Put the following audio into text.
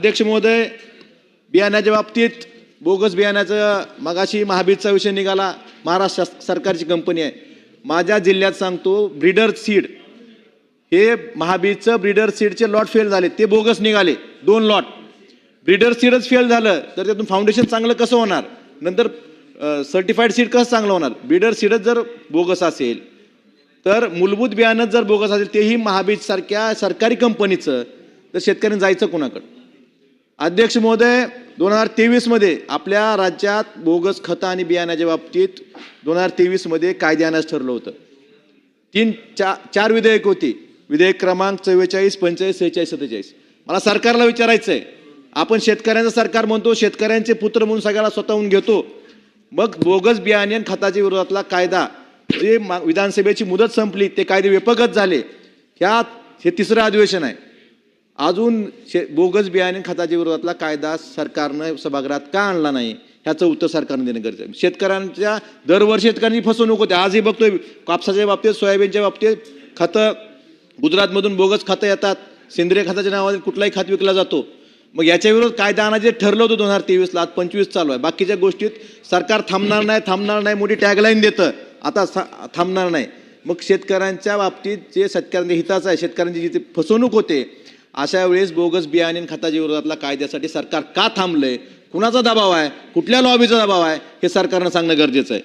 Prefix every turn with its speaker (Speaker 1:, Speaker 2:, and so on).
Speaker 1: अध्यक्ष महोदय, बियाण्याच्या बाबतीत बोगस बियाण्याचं मगाशी महाबीजचा विषय निघाला. महाराष्ट्र सरकारची कंपनी आहे. माझ्या जिल्ह्यात सांगतो, ब्रीडर सीड हे महाबीजचं ब्रीडर सीडचे लॉट फेल झाले, ते बोगस निघाले 2 लॉट. ब्रीडर सीडच फेल झालं तर त्यातून फाउंडेशन चांगलं कसं होणार, नंतर सर्टिफाईड सीड कसं चांगलं होणार. ब्रीडर सीडच जर बोगस असेल तर मूलभूत बियाणं जर बोगस असेल, तेही महाबीज सारख्या सरकारी कंपनीचं, तर शेतकऱ्यांनी जायचं कोणाकडे. अध्यक्ष महोदय, 2023 मध्ये आपल्या राज्यात बोगस खतं आणि बियाण्याच्या बाबतीत 2023 कायदे आणायचं ठरलं होतं. 4 विधेयक होती. विधेयक क्रमांक 44, 45, 46, 47. मला सरकारला विचारायचं आहे, आपण शेतकऱ्यांचं सरकार म्हणतो, शेतकऱ्यांचे पुत्र म्हणून सगळ्याला स्वतःहून घेतो, मग बोगस बियाणे आणि खताच्या विरोधातला कायदा, जे विधानसभेची मुदत संपली ते कायदे वेपगत झाले, हे 3रं अधिवेशन आहे. अजून बोगस बियाणे खताच्या विरोधातला कायदा सरकारनं सभागृहात का आणला नाही, ह्याचं उत्तर सरकारने देणं गरजेचं आहे. शेतकऱ्यांच्या दरवर्षी शेतकऱ्यांची फसवणूक होते. आजही बघतोय, कापसाच्या बाबतीत, सोयाबीनच्या बाबतीत खतं गुजरातमधून बोगस खतं येतात, सेंद्रिय खताच्या नावाने कुठलाही खत विकला जातो. मग याच्या विरोधात कायदा आणायचे ठरलं होतं 2023ला, आज 25 चालू आहे. बाकीच्या गोष्टीत सरकार थांबणार नाही मोठी टॅगलाईन देतं, आता थांबणार नाही. मग शेतकऱ्यांच्या बाबतीत जे शेतकऱ्यांच्या हिताचं आहे, शेतकऱ्यांची जिथे फसवणूक होते, अशा वेळेस बोगस बियाणे आणि खताच्या विरोधातला कायद्यासाठी सरकार का थांबलंय, कुणाचा दबाव आहे, कुठल्या लॉबीचा दबाव आहे, हे सरकारनं सांगणं गरजेचं आहे.